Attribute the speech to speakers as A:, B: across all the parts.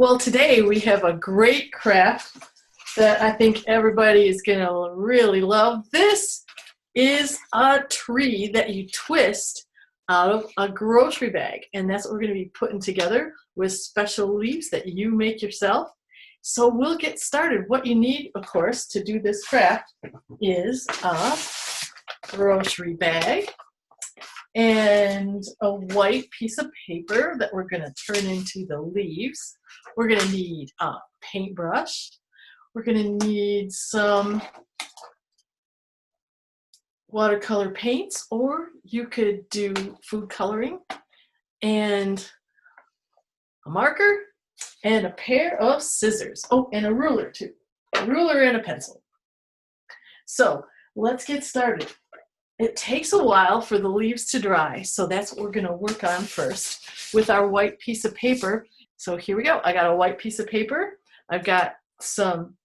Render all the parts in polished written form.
A: Well, today we have a great craft that I think everybody is going to really love. This is a tree that you twist out of a grocery bag, and that's what we're going to be putting together with special leaves that you make yourself. So we'll get started. What you need, of course, to do this craft is a grocery bag and a white piece of paper that we're going to turn into the leaves. We're going to need a paintbrush. We're going to need some watercolor paints, or you could do food coloring, and a marker, and a pair of scissors. Oh, and a ruler too. A ruler and a pencil. So let's get started. It takes a while for the leaves to dry, so that's what we're going to work on first with our white piece of paper. So here we go. I got a white piece of paper. I've got some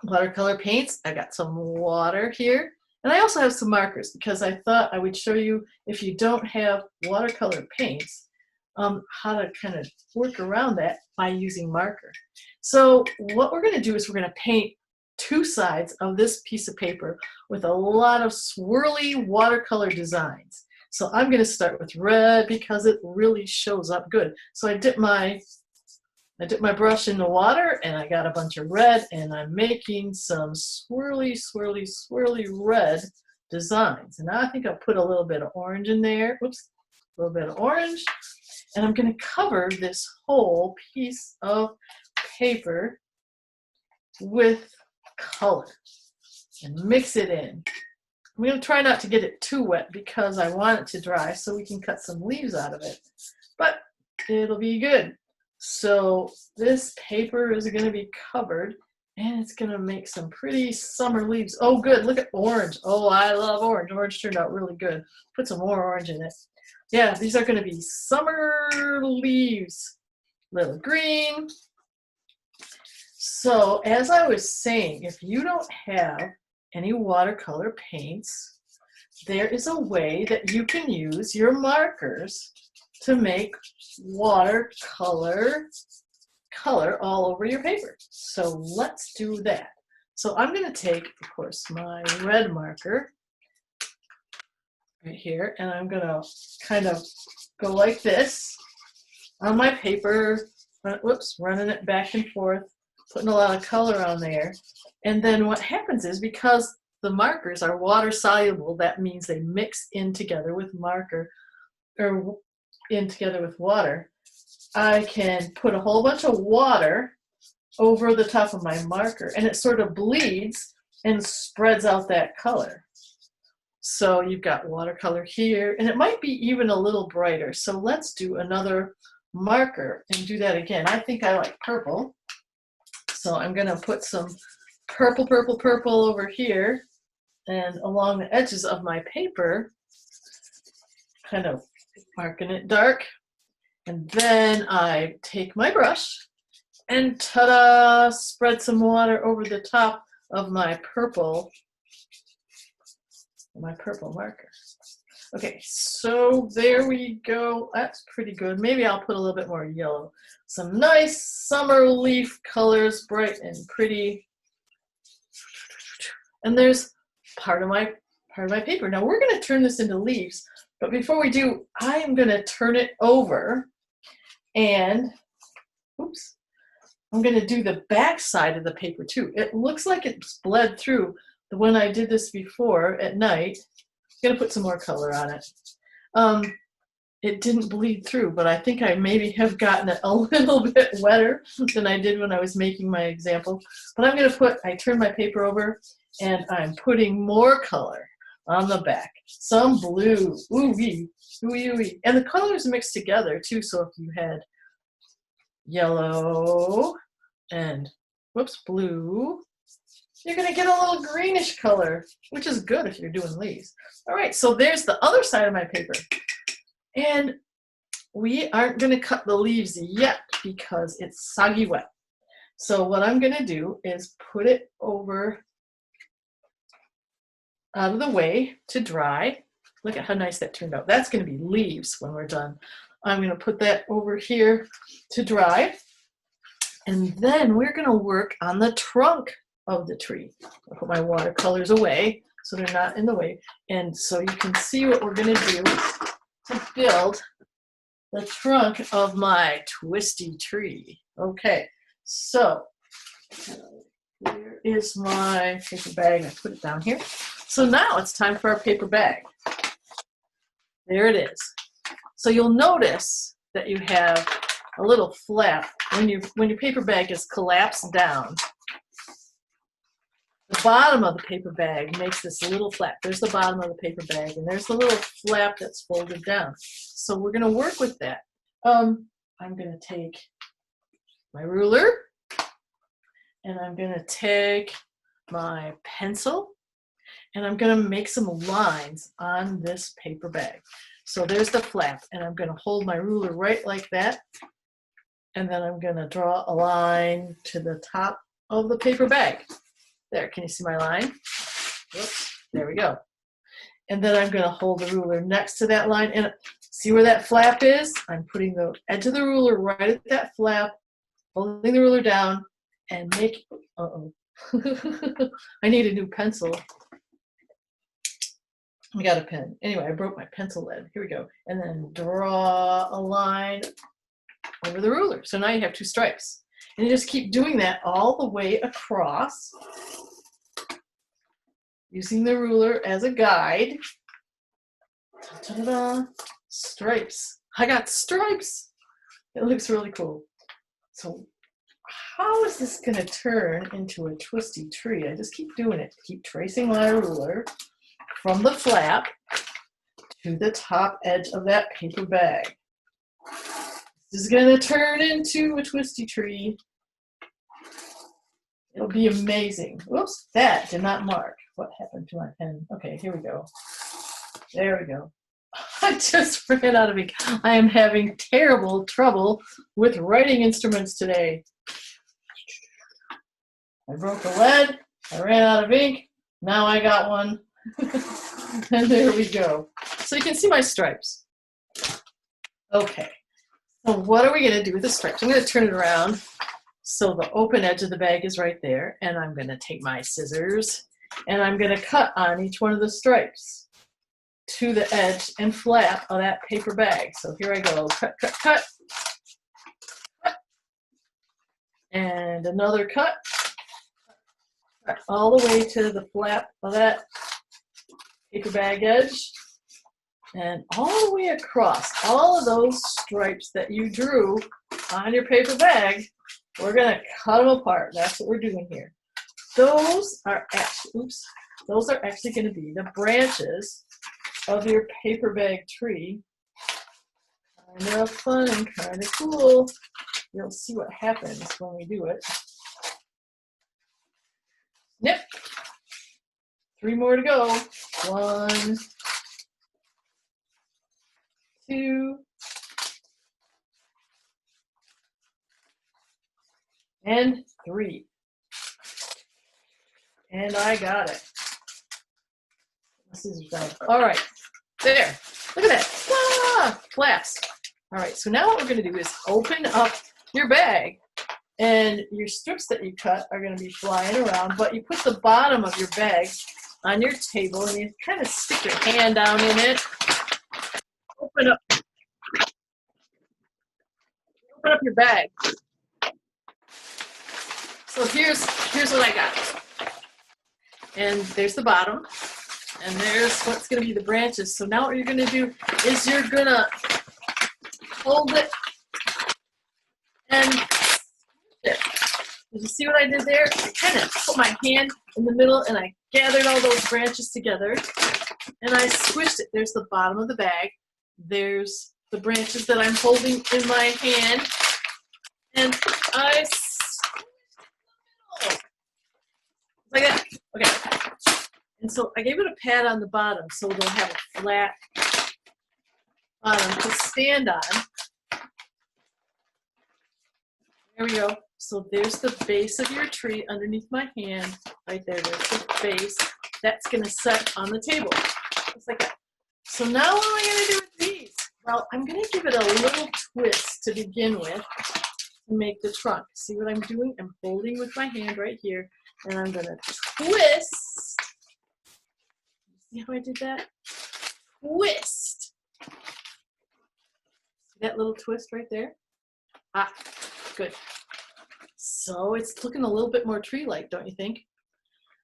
A: watercolor paints. I got some water here. And I also have some markers because I thought I would show you, if you don't have watercolor paints, how to kind of work around that by using marker. So what we're going to do is we're going to paint two sides of this piece of paper with a lot of swirly watercolor designs. So I'm going to start with red because it really shows up good. So I dip my brush in the water and I got a bunch of red, and I'm making some swirly, swirly, swirly red designs. And now I think I'll put a little bit of orange in there. Oops, a little bit of orange. And I'm going to cover this whole piece of paper with color and mix it in. I'm going to try not to get it too wet because I want it to dry so we can cut some leaves out of it. But it'll be good. So this paper is going to be covered, and it's going to make some pretty summer leaves. Oh, good. Look at orange. Oh, I love orange. Orange turned out really good. Put some more orange in it. Yeah, these are going to be summer leaves. Little green. So as I was saying, if you don't have any watercolor paints, there is a way that you can use your markers to make watercolor color all over your paper. So let's do that. So I'm going to take, of course, my red marker right here, and I'm going to kind of go like this on my paper, whoops, running it back and forth, putting a lot of color on there. And then what happens is, because the markers are water soluble, that means they mix in together with marker, or in together with water. I can put a whole bunch of water over the top of my marker, and it sort of bleeds and spreads out that color. So you've got watercolor here, and it might be even a little brighter. So let's do another marker and do that again. I think I like purple. So I'm going to put some purple, purple, purple over here and along the edges of my paper, kind of marking it dark. And then I take my brush and ta-da, spread some water over the top of my purple marker. Okay, so there we go. That's pretty good. Maybe I'll put a little bit more yellow. Some nice summer leaf colors, bright and pretty. And there's part of my paper. Now we're going to turn this into leaves, but before we do, I am going to turn it over, and oops, I'm going to do the back side of the paper too. It looks like it's bled through. When I did this before at night, I'm going to put some more color on it. It didn't bleed through, but I think I maybe have gotten it a little bit wetter than I did when I was making my example. But I'm going to I turned my paper over, and I'm putting more color on the back. Some blue, ooh-wee, ooh-wee. And the colors mixed together too, so if you had yellow and, whoops, blue, you're going to get a little greenish color, which is good if you're doing leaves. All right, so there's the other side of my paper. And we aren't going to cut the leaves yet because it's soggy wet. So what I'm going to do is put it over out of the way to dry. Look at how nice that turned out. That's going to be leaves when we're done. I'm going to put that over here to dry. And then we're going to work on the trunk of the tree. I'll put my watercolors away so they're not in the way. And so you can see what we're going to do to build the trunk of my twisty tree. Okay, so here is my paper bag. I put it down here. So now it's time for our paper bag. There it is. So you'll notice that you have a little flap when your paper bag is collapsed down. The bottom of the paper bag makes this little flap. There's the bottom of the paper bag, and there's the little flap that's folded down. So we're going to work with that. I'm going to take my ruler, and I'm going to take my pencil, and I'm going to make some lines on this paper bag. So there's the flap, and I'm going to hold my ruler right like that, and then I'm going to draw a line to the top of the paper bag. There, can you see my line? Whoops, there we go. And then I'm going to hold the ruler next to that line, and see where that flap is? I'm putting the edge of the ruler right at that flap, holding the ruler down, and make, uh-oh. I need a new pencil. I got a pen. Anyway, I broke my pencil lead. Here we go. And then draw a line over the ruler. So now you have two stripes. And you just keep doing that all the way across, using the ruler as a guide. Ta-da-da. Stripes. I got stripes. It looks really cool. So how is this going to turn into a twisty tree? I just keep doing it. Keep tracing my ruler from the flap to the top edge of that paper bag. This is going to turn into a twisty tree. It'll be amazing. Whoops, that did not mark. What happened to my pen? Okay, here we go. There we go. I just ran out of ink. I am having terrible trouble with writing instruments today. I broke the lead. I ran out of ink. Now I got one. And there we go. So you can see my stripes. Okay. So what are we going to do with the stripes? I'm going to turn it around so the open edge of the bag is right there. And I'm going to take my scissors and I'm going to cut on each one of the stripes to the edge and flap of that paper bag. So here I go. Cut, cut, cut. Cut. And another cut. Cut all the way to the flap of that paper bag edge. And all the way across all of those stripes that you drew on your paper bag, we're going to cut them apart. That's what we're doing here. Those are actually going to be the branches of your paper bag tree. Kind of fun and kind of cool. You'll see what happens when we do it. Snip. 3 more to go. 1, 2, and 3. And I got it. My scissors down. All right, there. Look at that. Ah, flaps. All right, so now what we're going to do is open up your bag, and your strips that you cut are going to be flying around, but you put the bottom of your bag on your table, and you kind of stick your hand down in it. Open up your bag. So here's what I got. And there's the bottom, and there's what's going to be the branches. So now what you're going to do is you're going to hold it and it. Did you see what I did there? I kind of put my hand in the middle and I gathered all those branches together and I squished it. There's the bottom of the bag. There's the branches that I'm holding in my hand, and I like that. Okay. And so I gave it a pad on the bottom so it'll have a flat bottom to stand on. There we go. So there's the base of your tree underneath my hand. Right there. There's the base. That's going to set on the table. Just like that. So now what am I going to do with these? Well, I'm going to give it a little twist to begin with. to make the trunk. See what I'm doing? I'm holding with my hand right here, and I'm gonna twist. See how I did that? Twist. See that little twist right there? Ah, good. So it's looking a little bit more tree-like, don't you think?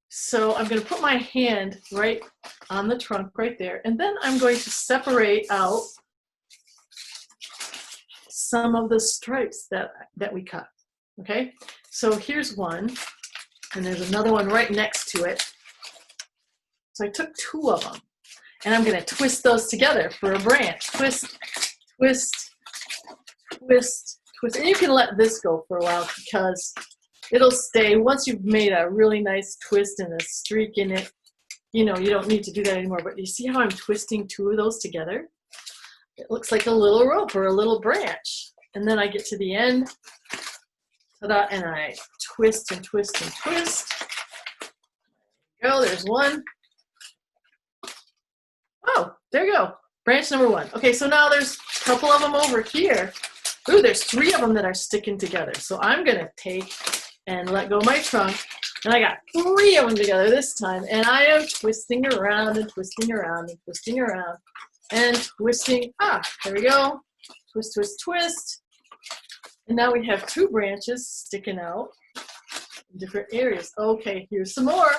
A: So I'm going to put my hand right on the trunk right there, and then I'm going to separate out some of the stripes that we cut. Okay, so here's one, and there's another one right next to it. So I took two of them, and I'm going to twist those together for a branch. Twist, twist, twist, twist. And you can let this go for a while because it'll stay. Once you've made a really nice twist and a streak in it, you know, you don't need to do that anymore. But you see how I'm twisting two of those together? It looks like a little rope or a little branch. And then I get to the end, ta-da, and I twist and twist and twist. There you go, there's one. Oh, there you go, branch number one. Okay, so now there's a couple of them over here. Ooh, there's three of them that are sticking together. So I'm gonna take and let go of my trunk, and I got three of them together this time, and I am twisting around and twisting around and twisting around and twisting. Ah, there we go. Twist, twist, twist. And now we have two branches sticking out in different areas. Okay, here's some more.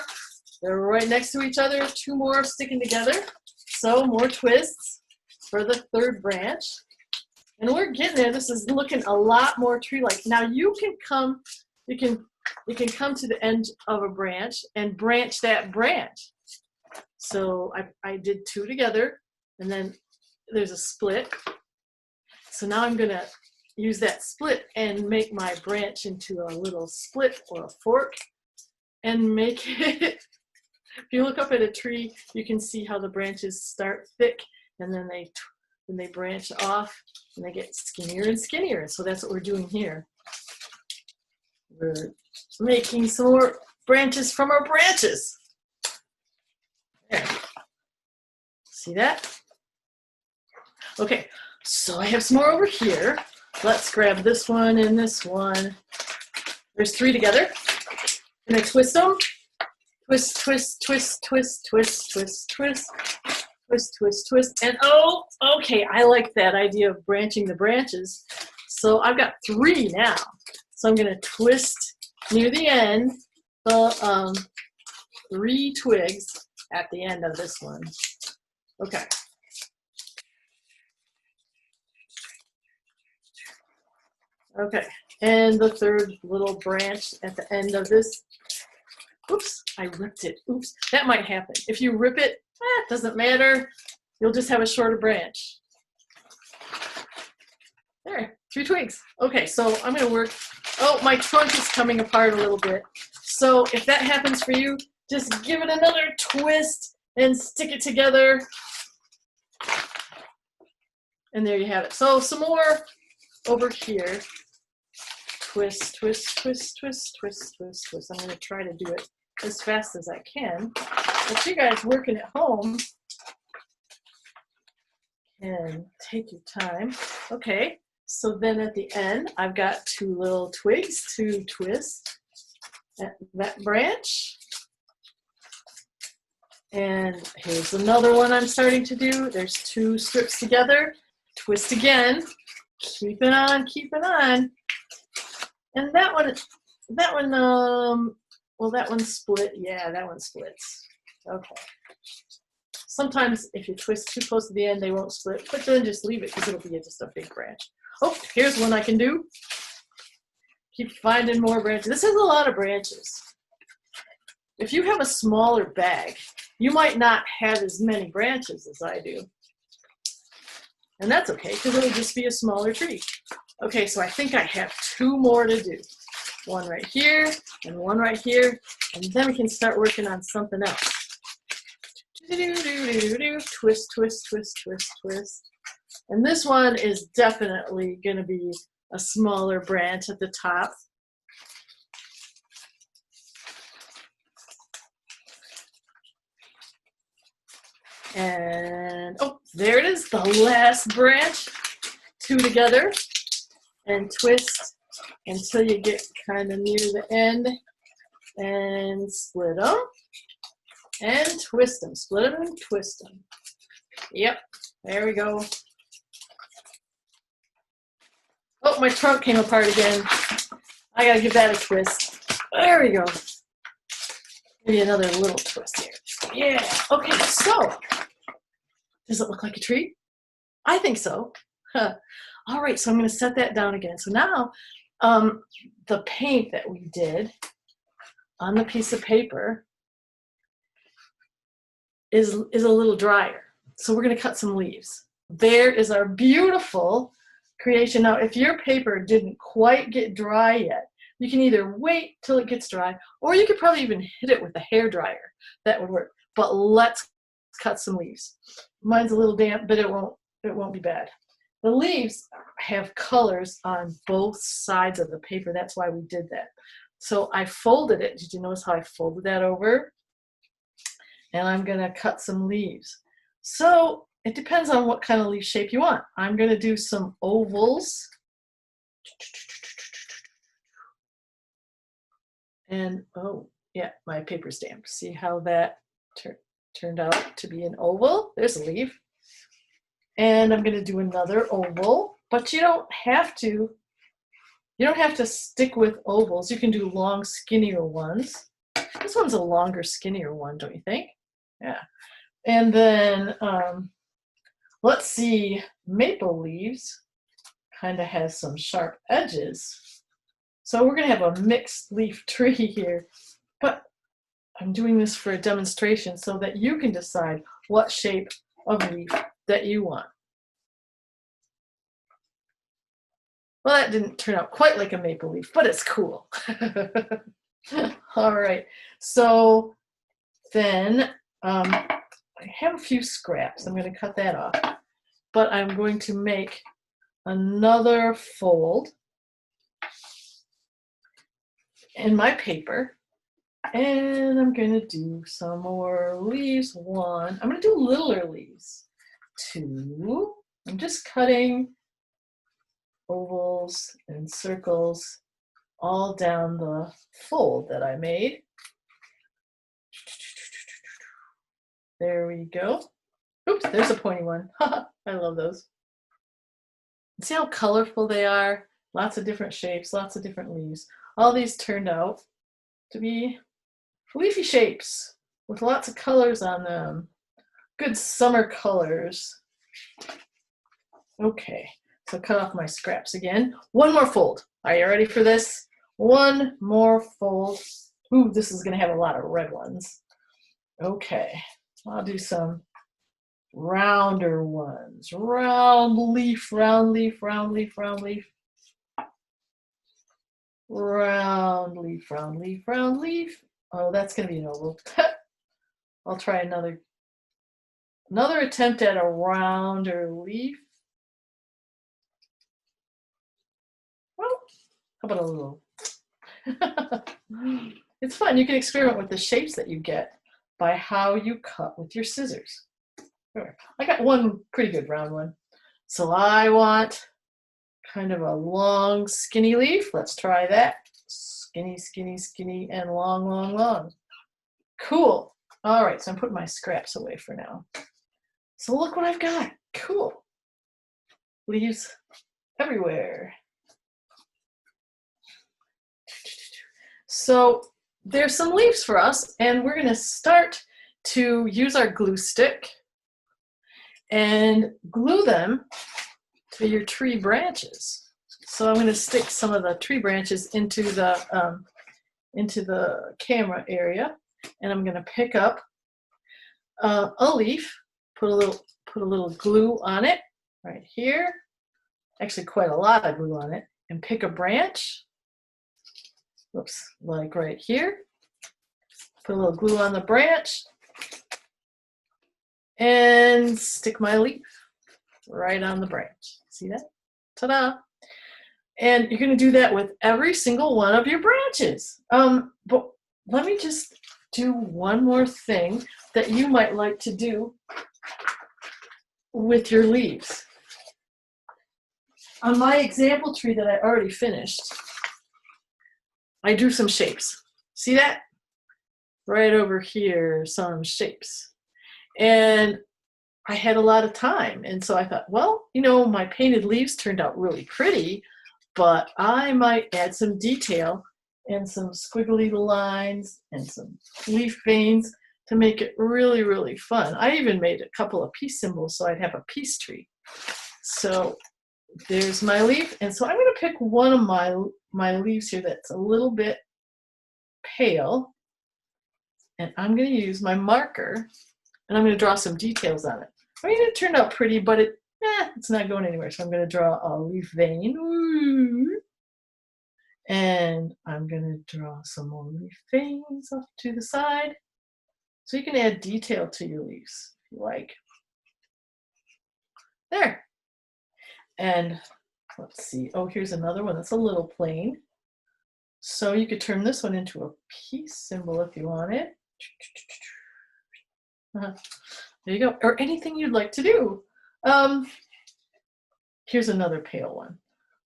A: They're right next to each other, two more sticking together. So more twists for the third branch. And we're getting there. This is looking a lot more tree-like. Now you can come to the end of a branch and branch that branch. So I did two together, and then there's a split. So now I'm gonna use that split and make my branch into a little split or a fork and make it. If you look up at a tree, you can see how the branches start thick, and then they branch off and they get skinnier and skinnier. So that's what we're doing here. We're making some more branches from our branches. There. See that? Okay, so I have some more over here. Let's grab this one and this one. There's three together. And I twist them. Twist, twist, twist, twist, twist, twist, twist, twist, twist, twist. And oh, okay, I like that idea of branching the branches. So I've got three now. So I'm gonna twist near the end the three twigs at the end of this one. Okay. Okay, and the third little branch at the end of this. Oops, I ripped it. Oops, that might happen. If you rip it, it doesn't matter. You'll just have a shorter branch. There, three twigs. Okay, so I'm gonna work. Oh, my trunk is coming apart a little bit. So if that happens for you, just give it another twist and stick it together. And there you have it. So some more over here. Twist, twist, twist, twist, twist, twist, twist. I'm going to try to do it as fast as I can. But you guys working at home can take your time. Okay, so then at the end, I've got two little twigs to twist at that branch. And here's another one I'm starting to do. There's two strips together. Twist again. Keep it on, keep it on. And that one, well, that one split. Yeah, that one splits. Okay. Sometimes if you twist too close to the end, they won't split, but then just leave it because it'll be just a big branch. Oh, here's one I can do. Keep finding more branches. This has a lot of branches. If you have a smaller bag, you might not have as many branches as I do. And that's okay, because it'll just be a smaller tree. Okay, so I think I have two more to do. One right here, and one right here, and then we can start working on something else. Twist, twist, twist, twist, twist. And this one is definitely gonna be a smaller branch at the top. And, oh, there it is, the last branch. Two together, and twist, until you get kind of near the end, and split them and twist them. Split them and twist them. Yep, there we go. Oh, my trunk came apart again. I gotta give that a twist. There we go. Maybe another little twist here. Yeah, okay, so, does it look like a tree? I think so. Huh. All right, so I'm gonna set that down again. So now, the paint that we did on the piece of paper is a little drier. So we're gonna cut some leaves. There is our beautiful creation. Now, if your paper didn't quite get dry yet, you can either wait till it gets dry, or you could probably even hit it with a hair dryer. That would work. But let's cut some leaves. Mine's a little damp, but it won't be bad. The leaves have colors on both sides of the paper. That's why we did that. So I folded it. Did you notice how I folded that over? And I'm gonna cut some leaves. So it depends on what kind of leaf shape you want. I'm gonna do some ovals. And oh, yeah, my paper stamp. See how that turned out to be an oval? There's a leaf. And I'm gonna do another oval, but you don't have to stick with ovals. You can do long, skinnier ones. This one's a longer, skinnier one, don't you think? Yeah. And then, let's see, maple leaves kind of has some sharp edges. So we're gonna have a mixed leaf tree here, but I'm doing this for a demonstration so that you can decide what shape of leaf that you want. Well, that didn't turn out quite like a maple leaf, but it's cool. All right, so then I have a few scraps. I'm going to cut that off, but I'm going to make another fold in my paper, and I'm going to do some more leaves. One, I'm going to do littler leaves. Two, I'm just cutting ovals and circles all down the fold that I made. There we go. Oops, there's a pointy one. I love those. See how colorful they are? Lots of different shapes, lots of different leaves. All these turned out to be leafy shapes with lots of colors on them. Good summer colors. Okay, so cut off my scraps again. One more fold. Are you ready for this? One more fold. Ooh, this is gonna have a lot of red ones. Okay, I'll do some rounder ones. Round leaf, round leaf, round leaf, round leaf. Round leaf, round leaf, round leaf. Oh, that's gonna be an oval. I'll try another attempt at a rounder leaf. Well, how about a little? It's fun. You can experiment with the shapes that you get by how you cut with your scissors. I got one pretty good round one. So I want kind of a long, skinny leaf. Let's try that. Skinny, skinny, skinny, and long, long, long. Cool. All right, so I'm putting my scraps away for now. So look what I've got. Cool. Leaves everywhere. So there's some leaves for us, and we're going to start to use our glue stick and glue them to your tree branches. So I'm going to stick some of the tree branches into the camera area, and I'm going to pick up a leaf, put a little glue on it right here, actually quite a lot of glue on it, and pick a branch. Oops, like right here. Put a little glue on the branch and stick my leaf right on the branch. See that? Ta-da! And you're going to do that with every single one of your branches. But let me just do one more thing that you might like to do with your leaves. On my example tree that I already finished, I drew some shapes. See that? Right over here, some shapes. And I had a lot of time. And so I thought, well, you know, my painted leaves turned out really pretty, but I might add some detail and some squiggly lines and some leaf veins to make it really, really fun. I even made a couple of peace symbols so I'd have a peace tree. So there's my leaf. And so I'm going to pick one of my leaves here that's a little bit pale. And I'm going to use my marker and I'm going to draw some details on it. I mean, it turned out pretty, but it's not going anywhere. So I'm going to draw a leaf vein. Ooh. And I'm going to draw some more leaf veins off to the side. So you can add detail to your leaves if you like. There. And let's see. Oh, here's another one that's a little plain. So you could turn this one into a peace symbol if you wanted. There you go. Or anything you'd like to do. Here's another pale one.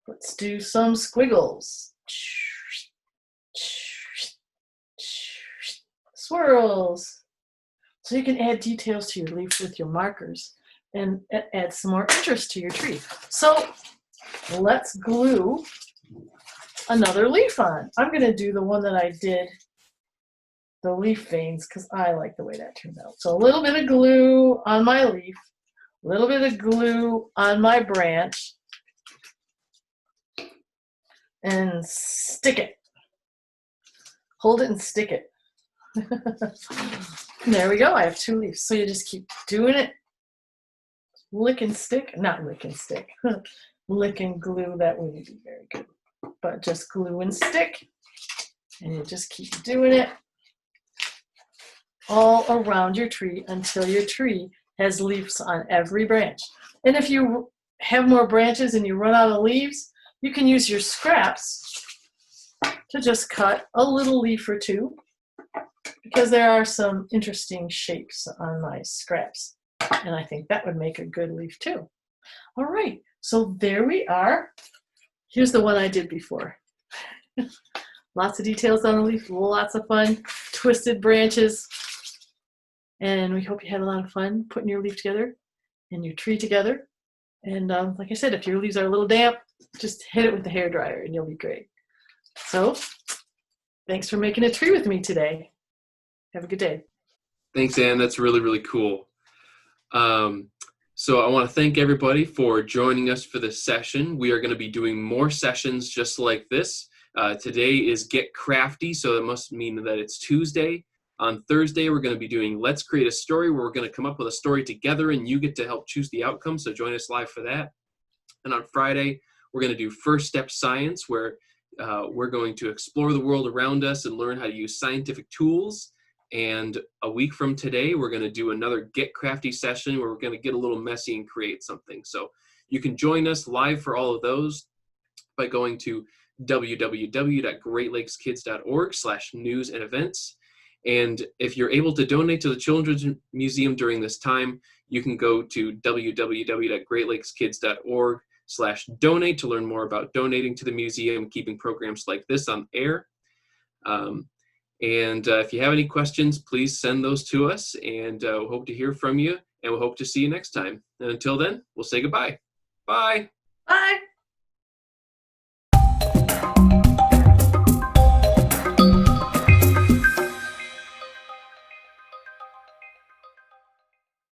A: Let's do some squiggles. Swirls. So you can add details to your leaf with your markers and add some more interest to your tree. So let's glue another leaf on. I'm going to do the one that I did, the leaf veins, because I like the way that turned out. So a little bit of glue on my leaf, a little bit of glue on my branch, and stick it. Hold it and stick it. There we go. I have 2 leaves. So you just keep doing it. Lick and stick. Not lick and stick. Lick and glue. That wouldn't be very good. But just glue and stick. And you just keep doing it all around your tree until your tree has leaves on every branch. And if you have more branches and you run out of leaves, you can use your scraps to just cut a little leaf or two, because there are some interesting shapes on my scraps. And I think that would make a good leaf too. All right, so there we are. Here's the one I did before. Lots of details on the leaf, lots of fun, twisted branches. And we hope you had a lot of fun putting your leaf together and your tree together. And like I said, if your leaves are a little damp, just hit it with the hairdryer and you'll be great. So thanks for making a tree with me today. Have a good day.
B: Thanks, Ann. That's really, really cool. So I want to thank everybody for joining us for this session. We are going to be doing more sessions just like this. Today is Get Crafty, so that must mean that it's Tuesday. On Thursday, we're going to be doing Let's Create a Story, where we're going to come up with a story together and you get to help choose the outcome, so join us live for that. And on Friday, we're going to do First Step Science, where we're going to explore the world around us and learn how to use scientific tools. And a week from today, we're going to do another Get Crafty session where we're going to get a little messy and create something. So you can join us live for all of those by going to www.greatlakeskids.org/news and events. And if you're able to donate to the Children's Museum during this time, you can go to www.greatlakeskids.org/donate to learn more about donating to the museum, keeping programs like this on air. If you have any questions, please send those to us, and we hope to hear from you, and we hope to see you next time. And until then, we'll say goodbye. Bye.
A: Bye.